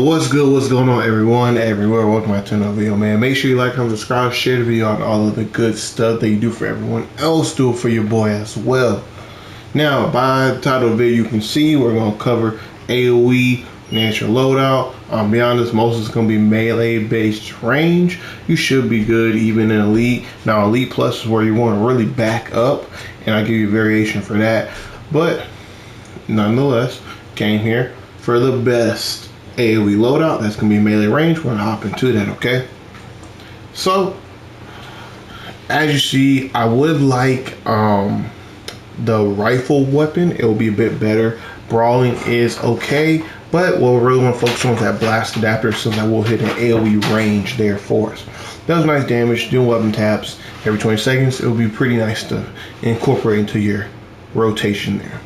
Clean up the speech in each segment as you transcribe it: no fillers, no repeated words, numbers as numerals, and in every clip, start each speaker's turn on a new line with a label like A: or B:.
A: What's good? What's going on, everyone, everywhere? Welcome back to another video, man. Make sure you like, comment, subscribe, share the video, and all of the good stuff that you do for everyone else. Do it for your boy as well. Now, by the title of the video, you can see we're going to cover AOE, natural loadout. Be honest, most is going to be melee-based range. You should be good even in Elite. Now, Elite Plus is where you want to really back up, and I'll give you a variation for that. But, nonetheless, came here for the best AOE loadout. That's going to be melee range. We're going to hop into that, okay? So, as you see, I would like the rifle weapon. It will be a bit better. Brawling is okay, but what we really want to focus on is that blast adapter, so that will hit an AOE range there for us. Does nice damage, doing weapon taps every 20 seconds. It will be pretty nice to incorporate into your rotation there.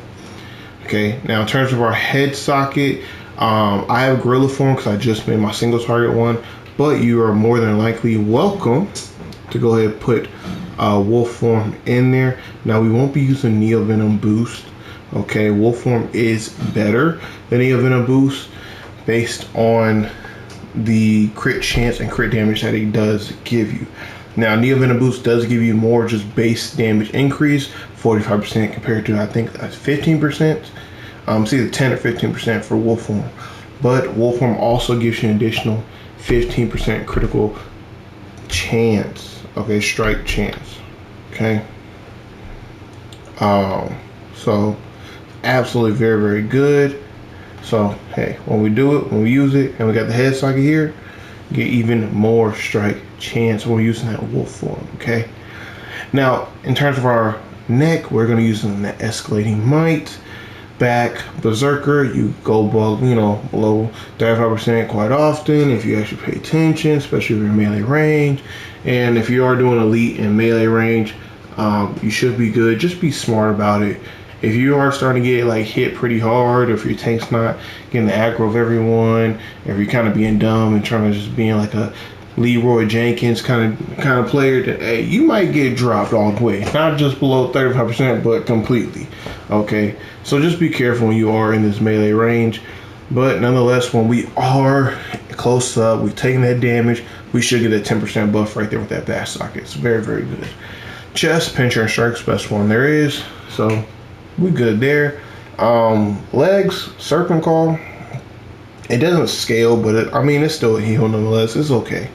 A: Okay, now in terms of our head socket, I have gorilla form because I just made my single target one, but you are more than likely welcome to go ahead and put wolf form in there. Now we won't be using Neo Venom boost. Okay, wolf form is better than Neo Venom boost based on the crit chance and crit damage that it does give you. Now Neo Venom boost does give you more just base damage increase, 45% compared to I think that's 15%. It's either 10 or 15% for wolf form, but wolf form also gives you an additional 15% critical chance. Okay, strike chance. Okay. So absolutely very good. So hey, when we do it, when we use it, and we got the head socket here, get even more strike chance when we're using that wolf form. Okay. Now in terms of our neck, we're going to use the escalating might. Back berserker, you go below 35% quite often if you actually pay attention, especially if you're in melee range. And if you are doing elite and melee range, you should be good. Just be smart about it. If you are starting to get like hit pretty hard, or if your tank's not getting the aggro of everyone, if you're kind of being dumb and trying to just being like a Leroy Jenkins kind of player, that hey, you might get dropped all the way, not just below 35%, but completely. Okay, so just be careful when you are in this melee range. But nonetheless, when we are close up, we've taken that damage, we should get a 10% buff right there with that back socket. It's very good. Chest, pincher, and strike's best one there is, so we good there. Legs, serpent call. It doesn't scale, but I mean it's still a heal nonetheless. It's okay.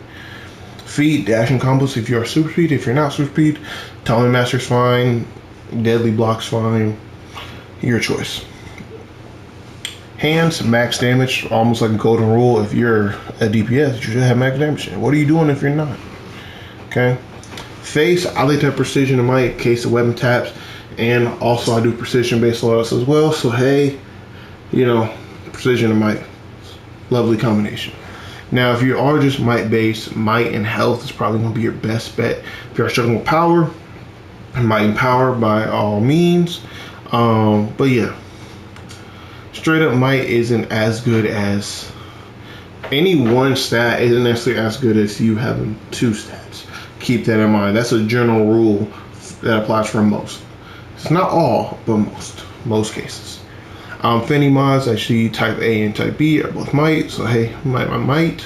A: Feet, dashing combos if you're super speed. If you're not super speed, Tommy Master's fine. Deadly block's fine. Your choice. Hands, max damage, almost like a golden rule. If you're a DPS, you should have max damage. What are you doing if you're not? Okay. Face, I like that precision in my case of weapon taps, and also I do precision based loadouts as well. So hey, precision and might, lovely combination. Now, if you are just might based, might and health is probably going to be your best bet. If you're struggling with power, might and power by all means. But yeah, straight up might isn't as good as any one stat, isn't necessarily as good as you having two stats. Keep that in mind. That's a general rule that applies for most. It's not all, but most cases. Fenny mods, actually type A and type B are both might, so hey, might.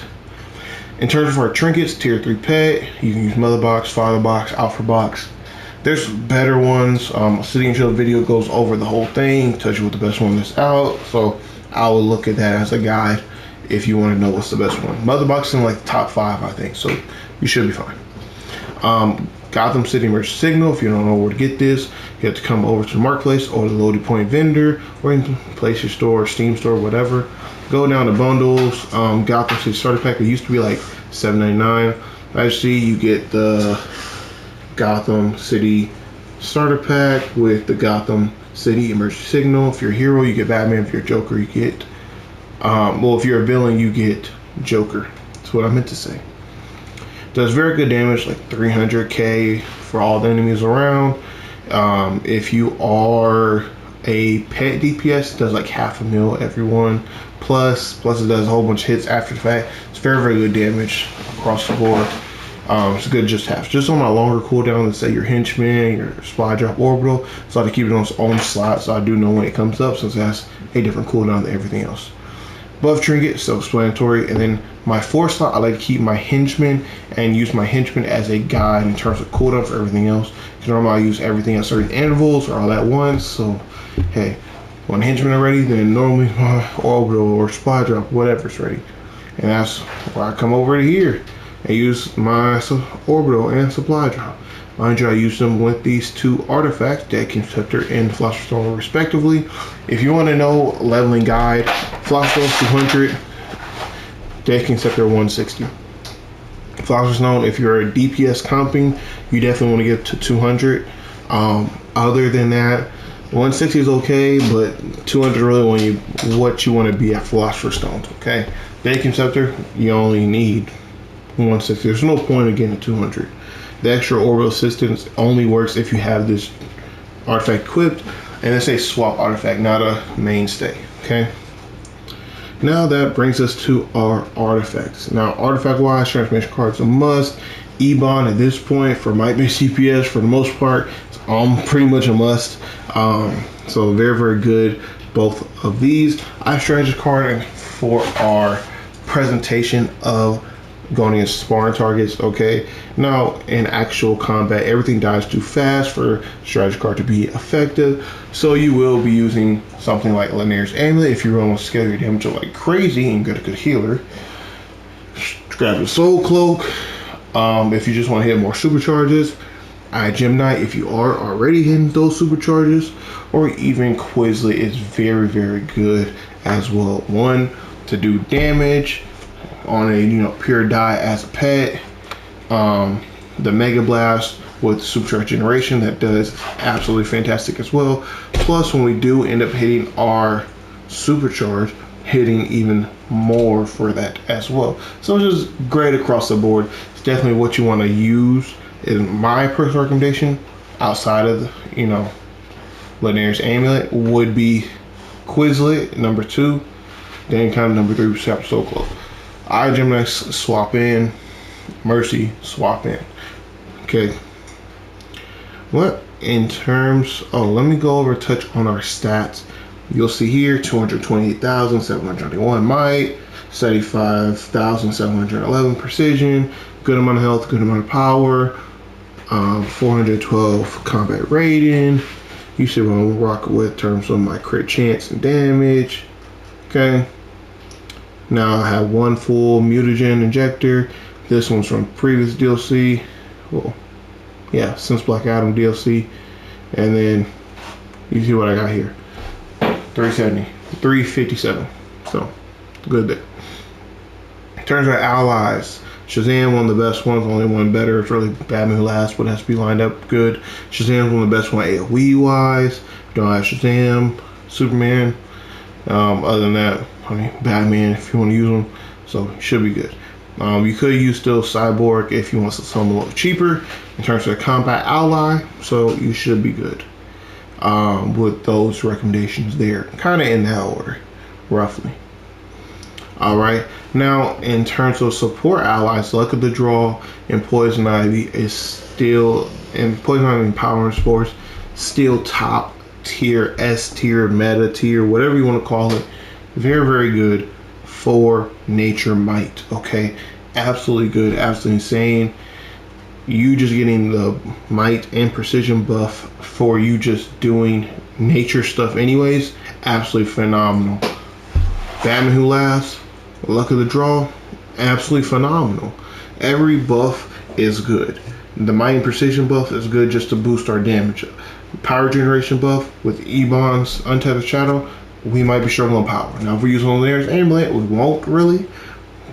A: In terms of our trinkets, tier 3 pet, you can use mother box, father box, alpha box. There's better ones. City and Chill video goes over the whole thing, tells you what the best one is out, so I will look at that as a guide if you want to know what's the best one. Mother box is in like the top 5, I think, so you should be fine. Gotham City Emergency Signal, if you don't know where to get this, you have to come over to the marketplace or the loading point vendor, or you can place your store, Steam store, whatever. Go down to bundles. Gotham City starter pack, it used to be like $7.99. Actually, you get the Gotham City starter pack with the Gotham City Emergency Signal. If you're a hero, you get Batman. If you're a Joker, you get if you're a villain, you get Joker. That's what I meant to say. Does very good damage, like 300k for all the enemies around. If you are a pet DPS, it does like 500,000 everyone. Plus it does a whole bunch of hits after the fact. It's very good damage across the board. It's good just have. Just on my longer cooldown, let's say your henchman, your spy drop orbital, so I have to keep it on its own slot so I do know when it comes up, since it has a different cooldown than everything else. Buff trinket, self-explanatory. And then my 4 slot, I like to keep my henchman and use my henchman as a guide in terms of cooldown for everything else. Because normally I use everything at certain intervals or all at once. So, hey, when henchmen are ready, then normally my orbital or supply drop, whatever's ready. And that's why I come over to here and use my orbital and supply drop. Mind you, I use them with these 2 artifacts, Deck Scepter and Philosopher's Stone respectively. If you want to know leveling guide, Philosopher's Stone 200, Deck Scepter 160. Philosopher's Stone, if you're a DPS comping, you definitely want to get to 200. Other than that, 160 is okay, but 200 is really what you want to be at Philosopher's Stone, okay? Deck Scepter, you only need 160. There's no point in getting to 200. The extra orbital assistance only works if you have this artifact equipped, and it's a swap artifact, not a mainstay, okay? Now that brings us to our artifacts. Now, artifact-wise, transformation cards a must. E-bond at this point for might-based CPS for the most part, it's pretty much a must. So very, very good, both of these. I have strategy card for our presentation of going against sparring targets, okay? Now, in actual combat, everything dies too fast for strategy card to be effective, so you will be using something like Lanier's Amulet if you really want to scale your damage like crazy and get a good healer. Grab the Soul Cloak if you just want to hit more supercharges. Gem Knight if you are already hitting those supercharges, or even Quizlet is very, very good as well. One, to do damage on a pure die as a pet. The Mega Blast with Supercharge Generation, that does absolutely fantastic as well. Plus, when we do end up hitting our Supercharge, hitting even more for that as well. So it's just great across the board. It's definitely what you want to use. In my personal recommendation, outside of Lanier's Amulet, would be Quizlet number 2, then kind of number 3 Soul Cloak. Gem Knight swap in, Mercy swap in. Okay. What in terms? Let me go over touch on our stats. You'll see here 228,791 might, 75,711 precision, good amount of health, good amount of power, 412 combat rating. You see what I'm rocking with in terms of my crit chance and damage. Okay. Now I have 1 full mutagen injector. This one's from previous DLC. Well, yeah, since Black Adam DLC. And then you see what I got here. 370, 357. So good there. In terms of allies, Shazam, one of the best ones, only one better. It's really Batman Who Laughs, but it has to be lined up good. Shazam's one of the best one AOE wise. Don't have Shazam, Superman. Other than that, Batman if you want to use them, so should be good. You could use still Cyborg if you want something a little cheaper in terms of a combat ally, so you should be good with those recommendations there, kind of in that order, roughly. Alright, now in terms of support allies, Luck of the Draw and Poison Ivy is still, and Poison Ivy and Power and Sports, still top tier, S tier, meta tier, whatever you want to call it. Very, very good for Nature Might, okay? Absolutely good, absolutely insane. You just getting the might and precision buff for you just doing nature stuff anyways, absolutely phenomenal. Batman Who Laughs, Luck of the Draw, absolutely phenomenal. Every buff is good. The might and precision buff is good just to boost our damage. Power generation buff with E-Bonds, Untethered Shadow, we might be struggling on power. Now if we're using Lanier's Amulet, we won't really,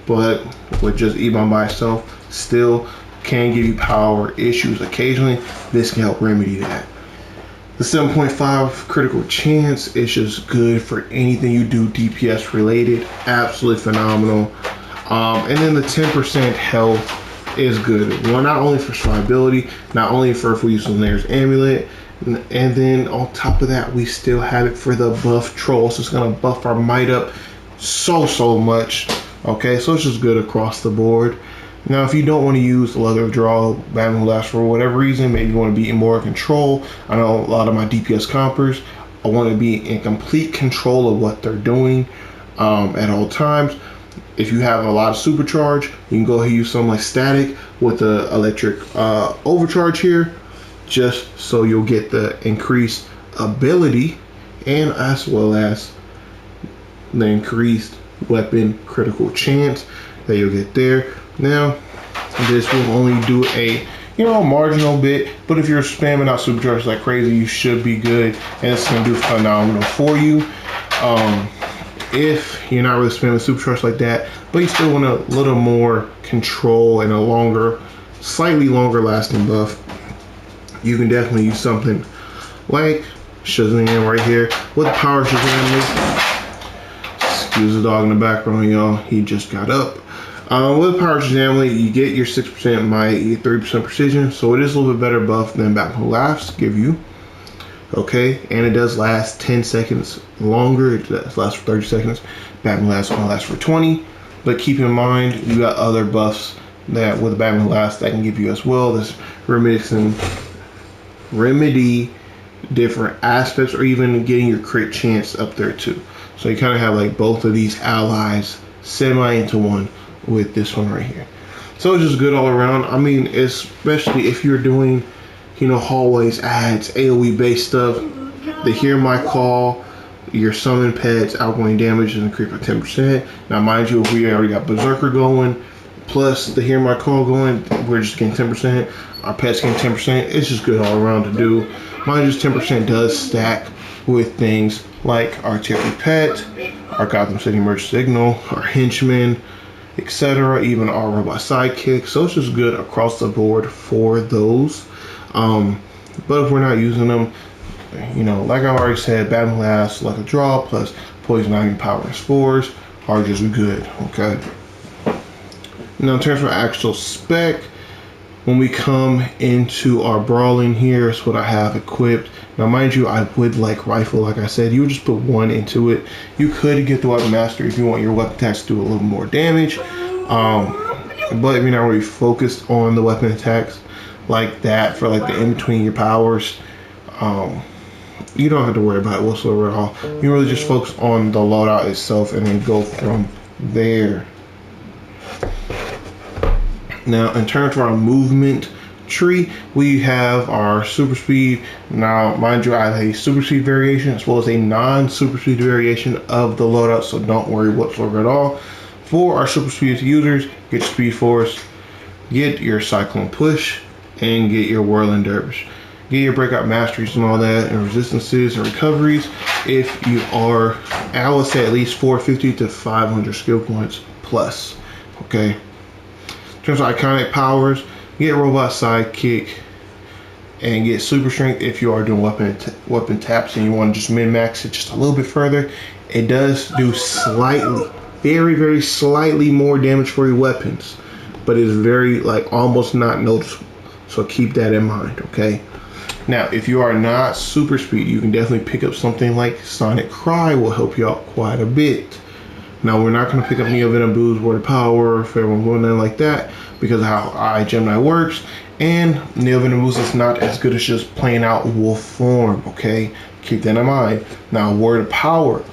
A: but with just E-Bond by itself, still can give you power issues occasionally. This can help remedy that. The 7.5 critical chance is just good for anything you do DPS related, absolutely phenomenal. And then the 10% health is good. Well, not only for survivability, not only for if we use Lanier's Amulet, and then on top of that, we still have it for the buff troll. So it's gonna buff our might up so much. Okay, so it's just good across the board. Now, if you don't want to use the Luck of the Draw, Batman Who Laughs for whatever reason, maybe you want to be in more control. I know a lot of my DPS compers, I want to be in complete control of what they're doing. at all times. If you have a lot of supercharge, you can go ahead and use something like static with the electric overcharge here, just so you'll get the increased ability and as well as the increased weapon critical chance that you'll get there. Now, this will only do a marginal bit, but if you're spamming out supercharge like crazy, you should be good, and it's gonna do phenomenal for you. If you're not really spamming supercharge like that, but you still want a little more control and a longer, slightly longer lasting buff, you can definitely use something like Shazam right here with the power Shazam. Excuse the dog in the background, y'all. He just got up. With Power Shazam, you get your 6% might, you get 3% precision, so it is a little bit better buff than Batman Laughs give you. Okay, and it does last 10 seconds longer. It does last for 30 seconds. Batman Laughs only lasts for 20. But keep in mind, you got other buffs that with Batman Laughs that can give you as well. This remedy different aspects, or even getting your crit chance up there too. So you kind of have like both of these allies semi into one with this one right here. So it's just good all around. I mean, especially if you're doing, hallways, ads, AOE based stuff, the Hear My Call, your summon pets, outgoing damage is increased by 10%. Now, mind you, if we already got Berserker going, plus the Hear My Call going, we're just getting 10%. Our pets getting 10%. It's just good all around to do. Mind you, 10% does stack with things like our Tiffany Pet, our Gotham City Merge Signal, our Henchmen, etc., even our Robot Sidekick. So it's just good across the board for those. But if we're not using them, like I already said, Batman Laughs, like a draw, plus Poison Ivy, Power, and Spores are just good, okay? Now, in terms of actual spec, when we come into our brawling here, is what I have equipped. Now, mind you, I would like rifle, like I said. You would just put one into it. You could get the weapon master if you want your weapon attacks to do a little more damage. But if you're not really focused on the weapon attacks like that for like the in-between your powers, you don't have to worry about it whatsoever at all. You really just focus on the loadout itself and then go from there. Now, in terms of our movement tree, we have our super speed. Now, mind you, I have a super speed variation as well as a non-super speed variation of the loadout, so don't worry whatsoever at all. For our super speed users, get your Speed Force, get your Cyclone Push, and get your Whirling Dervish. Get your Breakout Masteries and all that, and resistances and recoveries. If you are, I would say at least 450 to 500 skill points plus, okay? In terms of iconic powers, get Robot Sidekick and get Super Strength if you are doing weapon taps and you want to just min-max it just a little bit further. It does do slightly, very, very slightly more damage for your weapons, but it's very, like, almost not noticeable. So keep that in mind, okay? Now, if you are not super speed, you can definitely pick up something like Sonic Cry will help you out quite a bit. Now, we're not going to pick up Neo Venom Boo's Word of Power, if everyone's going nothing like that, because of how Gemini works. And Neo Venom Boo's is not as good as just playing out wolf form, okay? Keep that in mind. Now, Word of Power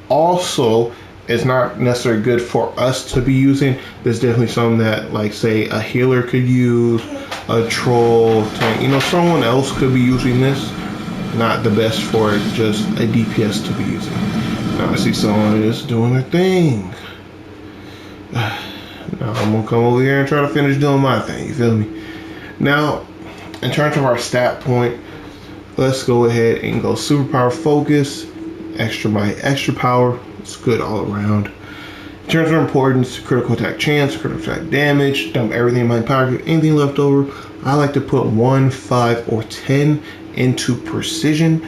A: also is not necessarily good for us to be using. There's definitely some that, like, say, a healer could use, a troll, tank, someone else could be using this. Not the best for just a DPS to be using. Now I see someone is doing their thing. Now I'm gonna come over here and try to finish doing my thing, you feel me? Now, in terms of our stat point, let's go ahead and go Superpower Focus, Extra Might, Extra Power. It's good all around. In terms of importance, critical attack chance, critical attack damage, dump everything in my pocket, anything left over. I like to put 1, 5, or 10 into precision.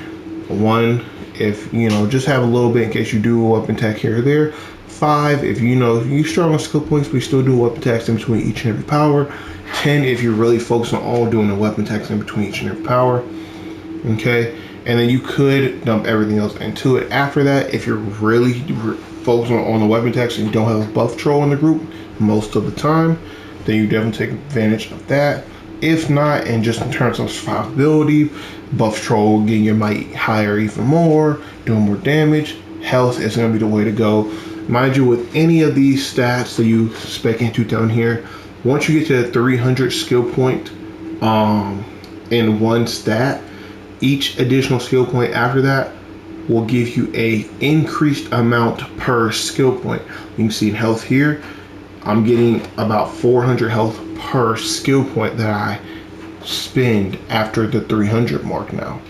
A: 1, if just have a little bit in case you do a weapon attack here or there. 5, if you struggle on skill points, but you still do weapon attacks in between each and every power. 10, if you're really focused on all doing the weapon attacks in between each and every power. Okay, and then you could dump everything else into it after that if you're really focusing on the weapon attacks and you don't have a buff troll in the group most of the time, then you definitely take advantage of that. If not, and just in terms of survivability, buff troll, getting your might higher even more, doing more damage, health is going to be the way to go. Mind you, with any of these stats that you spec into down here, once you get to 300 skill point in one stat, each additional skill point after that will give you a increased amount per skill point. You can see in health here, I'm getting about 400 health per skill point that I spend after the 300 mark now.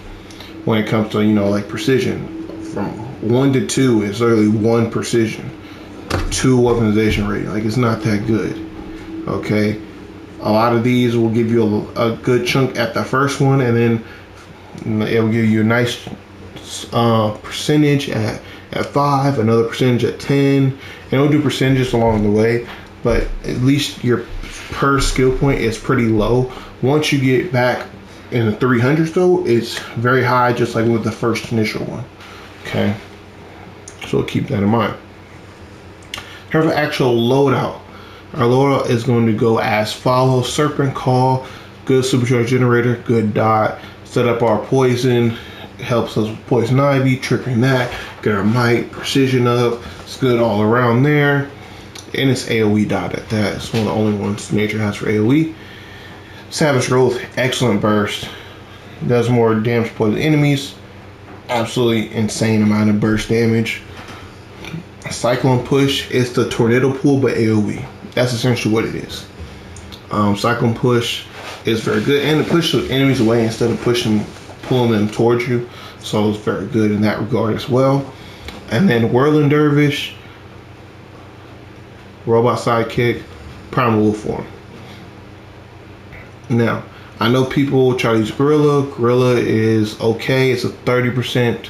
A: When it comes to, you know, like precision, from 1 to 2 is literally 1 precision, 2 weaponization rating. Like, it's not that good. Okay, a lot of these will give you a good chunk at the first one, and then it will give you a nice percentage at 5, another percentage at 10, and it'll do percentages along the way, but at least your per skill point is pretty low. Once you get back in the 300s though, it's very high, just like with the first initial one. Okay, so keep that in mind. Here's an actual loadout. Our loadout is going to go as follows: Serpent Call, good supercharge generator, good dot. Set up our poison, helps us with poison ivy, triggering that. Get our might, precision up. It's good all around there. And it's AOE dot at that. It's one of the only ones nature has for AOE. Savage Growth, excellent burst. Does more damage to poison enemies. Absolutely insane amount of burst damage. Cyclone Push is the tornado pool, but AOE. That's essentially what it is. Cyclone Push is very good, and it pushes enemies away instead of pulling them towards you. So it's very good in that regard as well. And then Whirling Dervish, Robot Sidekick, Primal Wolf form. Now, I know people try to use Gorilla. Gorilla is okay. It's a 30%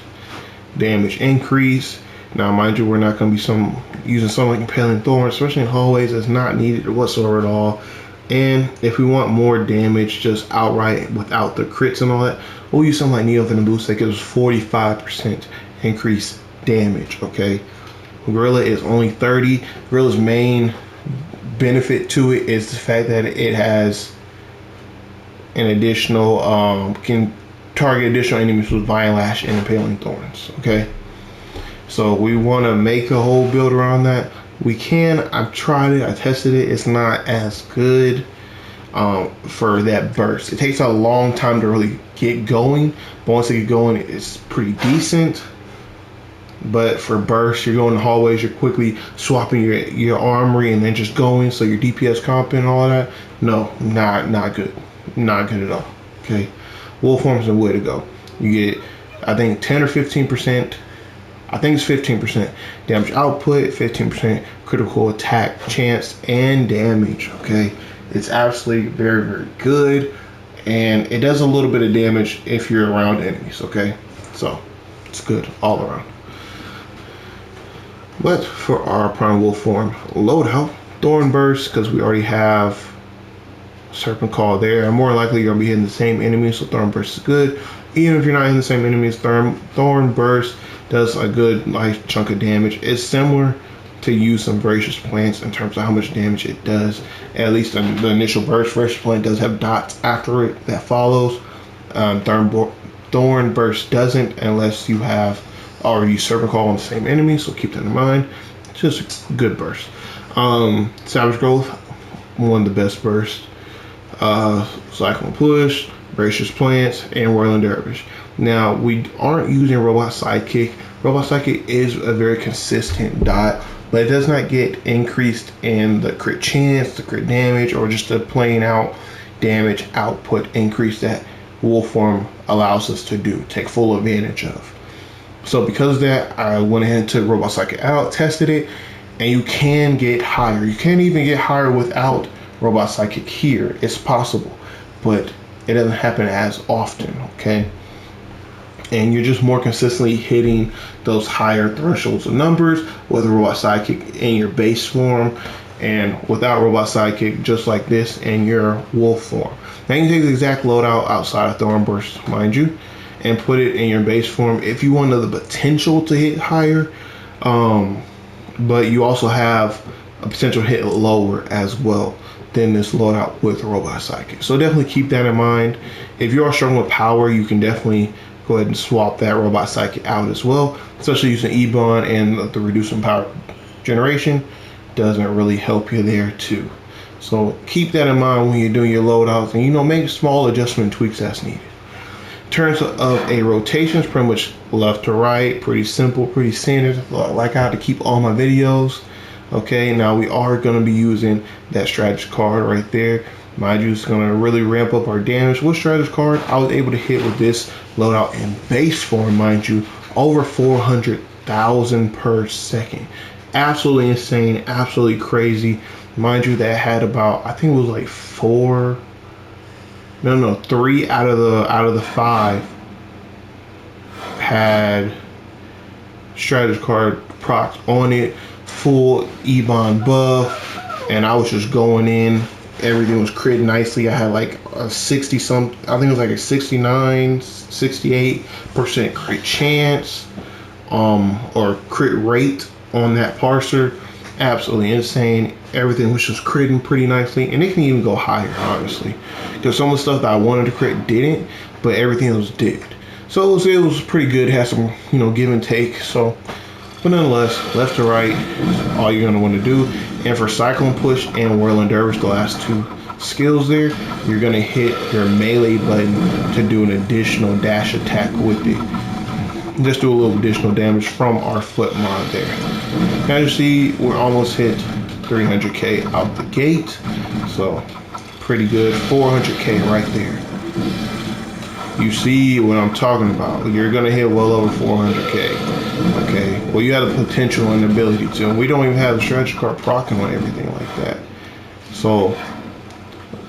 A: damage increase. Now, mind you, we're not going to be using something like Impaling Thorns, especially in hallways. That's not needed whatsoever at all. And if we want more damage just outright without the crits and all that, we'll use something like Neo Venom Boost that gives 45% increased damage, okay? Gorilla is only 30. Gorilla's main benefit to it is the fact that it has an additional, can target additional enemies with Vine Lash and Impaling Thorns, okay? So we want to make a whole build around that. We can. I've tried it. I tested it. It's not as good for that burst. It takes a long time to really get going, but once they get going, it's pretty decent. But for burst, you're going in the hallways, you're quickly swapping your armory and then just going, so your DPS comp and all that. No, not good. Not good at all. Okay, Wolf Form is the way to go. You get, I think, 10 or 15%. I think it's 15% damage output, 15% critical attack chance and damage. Okay, it's absolutely very, very good, and it does a little bit of damage if you're around enemies. Okay, so it's good all around. But for our Primal Wolf form loadout, Thorn Burst, because we already have Serpent Call there, and more likely you're gonna be hitting the same enemies, so Thorn Burst is good. Even if you're not hitting the same enemies, Thorn Burst does a good nice chunk of damage. It's similar to use some Voracious Plants in terms of how much damage it does. At least the initial burst. Voracious Plant does have dots after it that follows. Thorn Burst doesn't, unless you have already used Serpent Call on the same enemy, so keep that in mind. It's just a good burst. Savage Growth, one of the best bursts. Cyclone Push, Voracious Plants, and Whirling Dervish. Now, we aren't using Robot Sidekick. Robot Sidekick is a very consistent dot, but it does not get increased in the crit chance, the crit damage, or just the plain out damage output increase that Wolf Form allows us to do, take full advantage of. So because of that, I went ahead and took Robot Sidekick out, tested it, and you can get higher. You can't even get higher without Robot Sidekick here. It's possible, but it doesn't happen as often, okay? And you're just more consistently hitting those higher thresholds of numbers with a Robot Sidekick in your base form, and without Robot Sidekick, just like this in your Wolf form. Now you can take the exact loadout outside of Thorn Burst, mind you, and put it in your base form if you want the potential to hit higher, but you also have a potential hit lower as well than this loadout with Robot Sidekick. So definitely keep that in mind. If you are struggling with power, you can definitely go ahead and swap that Robot Sidekick out as well, especially using E-Bond and the reducing power generation doesn't really help you there too. So keep that in mind when you're doing your loadouts, and you know, make small adjustment tweaks as needed. In terms of a rotation, it's pretty much left to right, pretty simple, pretty standard, like how to keep all my videos. Okay, now we are going to be using that strategist card right there. Mind you, it's going to really ramp up our damage. With strategist card, I was able to hit with this loadout in base form, mind you, over 400,000 per second. Absolutely insane, absolutely crazy. Mind you, that had about, I think it was like 3 out of the 5 had strategist card procs on it, full Ebon buff, and I was just going in. Everything was crit nicely. I had like a 60 some, I think it was like a 69, 68% crit chance, or crit rate on that parser. Absolutely insane. Everything was just critting pretty nicely, and it can even go higher, honestly, because some of the stuff that I wanted to crit didn't, but everything else did. So it was pretty good. It had some, you know, give and take. So, but nonetheless, left to right is all you're gonna want to do. And for Cyclone Push and Whirling Dervish, the last 2 skills there, you're gonna hit your melee button to do an additional dash attack with it. Just do a little additional damage from our flip mod there. Now you see we're almost hit 300k out the gate, so pretty good. 400k right there. You see what I'm talking about. You're gonna hit well over 400k. Okay, well, you have the potential and the ability to, and we don't even have the strategy card procking on everything like that. So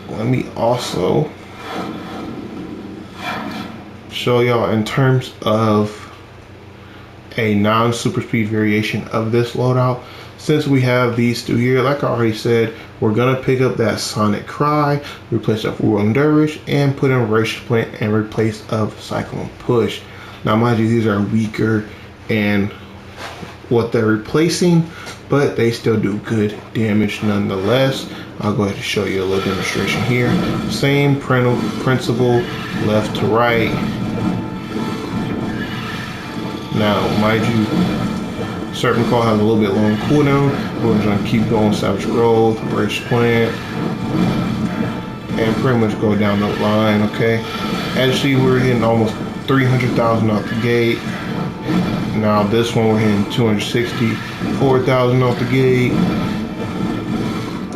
A: let me also show y'all in terms of a non-super speed variation of this loadout. Since we have these 2 here, like I already said, we're gonna pick up that Sonic Cry, replace that Whirling Dervish, and put in Voracious Plant and replace of Cyclone Push. Now mind you, these are weaker and what they're replacing, but they still do good damage nonetheless. I'll go ahead and show you a little demonstration here. Same principle, left to right. Now, mind you, Serpent Claw has a little bit long cooldown. We're going to keep going Savage Growth, Voracious Plant, and pretty much go down the line, okay? As you see, we're hitting almost 300,000 out the gate. Now this one we're hitting 264,000 off the gate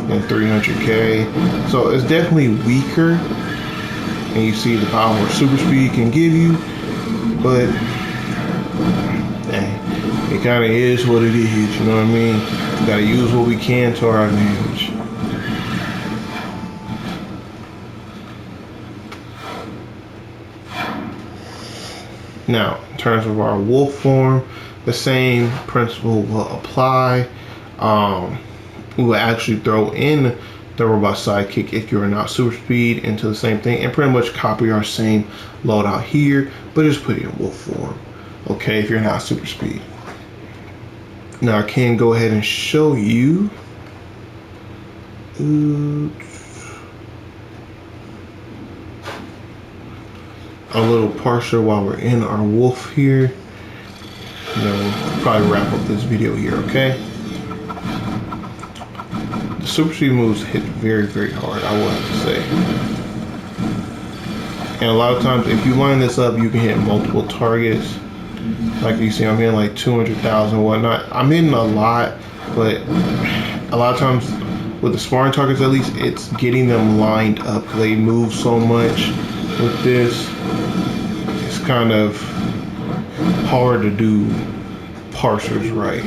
A: and 300k. So it's definitely weaker, and you see the power of super speed can give you, but hey, it kind of is what it is, you know what I mean? We gotta use what we can to our advantage. Now, in terms of our wolf form, the same principle will apply. We will actually throw in the robot sidekick if you're not super speed into the same thing, and pretty much copy our same loadout here, but just put it in wolf form, okay, if you're not super speed. Now I can go ahead and show you a little parser while we're in our wolf here. And then we'll probably wrap up this video here, okay? The super speed moves hit very, very hard, I will have to say. And a lot of times, if you line this up, you can hit multiple targets. Like you see, I'm hitting like 200,000 and whatnot. I'm hitting a lot, but a lot of times with the sparring targets, at least, it's getting them lined up. They move so much with this. It's kind of hard to do parsers right.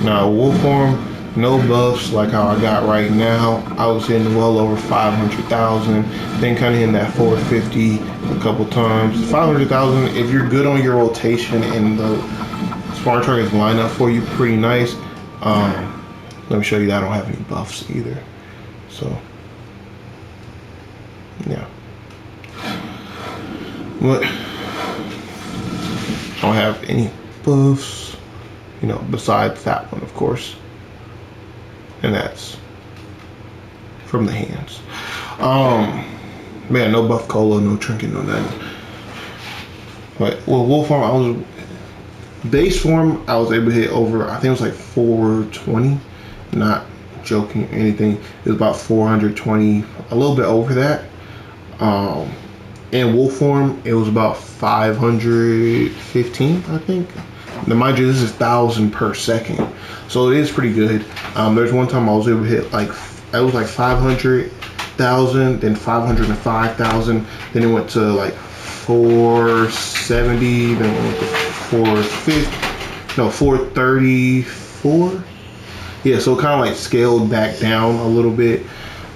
A: Now wolf form, no buffs like how I got right now. I was hitting well over 500,000, then kind of hitting that 450 a couple times. 500,000, if you're good on your rotation and the sparring targets line up for you pretty nice. Let me show you that I don't have any buffs either. So, yeah. But I don't have any buffs, you know, besides that one, of course. And that's from the hands. Man, no buff cola, no trinket, no nothing. But well, wolf form, I was base form. I was able to hit over. I think it was like 420. Not joking or anything. It was about 420, a little bit over that. In wolf form, it was about 515, I think. Now, mind you, this is 1,000 per second, so it is pretty good. There's one time I was able to hit like, it was like 500,000, then 505,000, then it went to like 470, then it went to 450, no, 434. Yeah, so it kind of like scaled back down a little bit.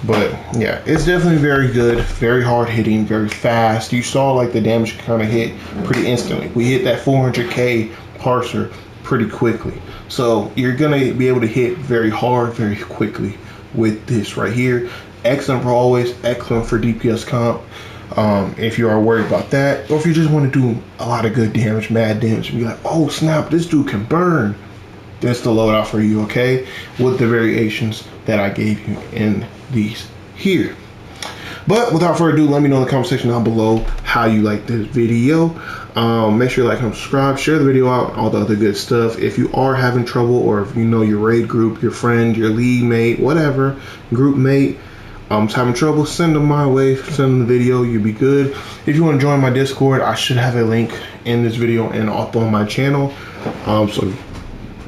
A: But yeah, it's definitely very good, very hard hitting, very fast. You saw like the damage kind of hit pretty instantly. We hit that 400k parser pretty quickly. So you're gonna be able to hit very hard, very quickly with this right here. Excellent for always, excellent for DPS comp. If you are worried about that, or if you just want to do a lot of good damage, mad damage, and be like, oh snap, this dude can burn. That's the loadout for you, okay? With the variations that I gave you in these here. But without further ado, let me know in the comment section down below how you like this video. Make sure you like and subscribe, share the video out, all the other good stuff. If you are having trouble, or if you know your raid group, your friend, your league mate, whatever, group mate, is having trouble, send them my way, send them the video, you'll be good. If you want to join my Discord, I should have a link in this video and up on my channel. So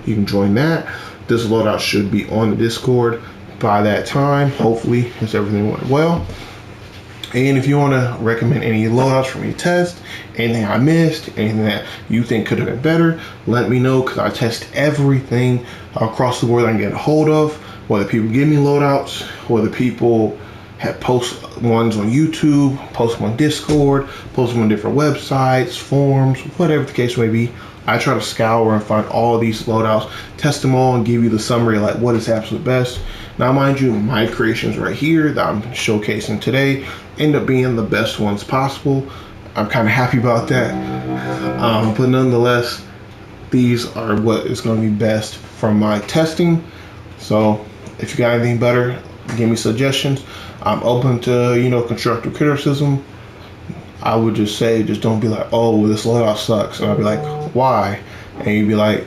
A: you can join that. This loadout should be on the Discord by that time. Hopefully, if everything went well. And if you want to recommend any loadouts for me to test, anything I missed, anything that you think could have been better, let me know, because I test everything across the board I can get a hold of. Whether people give me loadouts, whether people have post ones on YouTube, post them on Discord, post them on different websites, forums, whatever the case may be. I try to scour and find all of these loadouts, test them all, and give you the summary of like what is absolute best. Now, mind you, my creations right here that I'm showcasing today end up being the best ones possible. I'm kind of happy about that. But nonetheless, these are what is going to be best from my testing. So if you got anything better, give me suggestions. I'm open to, you know, constructive criticism. I would just say, just don't be like, oh, this loadout sucks. And I'll be like, why? And you'd be like,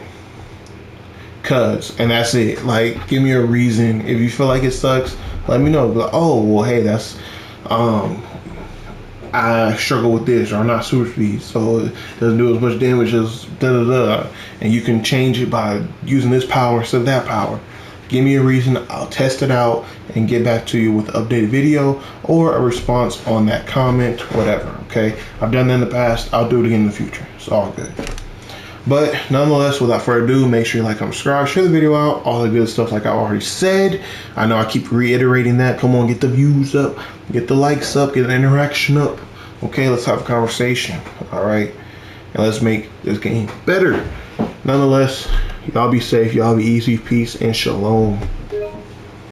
A: cuz. And that's it. Like, give me a reason. If you feel like it sucks, let me know. Be like, oh, well, hey, that's, I struggle with this, or I'm not super speed, so it doesn't do as much damage as da-da-da. And you can change it by using this power instead of that power. Give me a reason, I'll test it out and get back to you with an updated video or a response on that comment, whatever, okay? I've done that in the past, I'll do it again in the future. It's all good. But nonetheless, without further ado, make sure you like and subscribe, share the video out, all the good stuff like I already said. I know I keep reiterating that. Come on, get the views up, get the likes up, get the interaction up. Okay, let's have a conversation, all right? And let's make this game better. Nonetheless, y'all be safe, y'all be easy, peace, and shalom.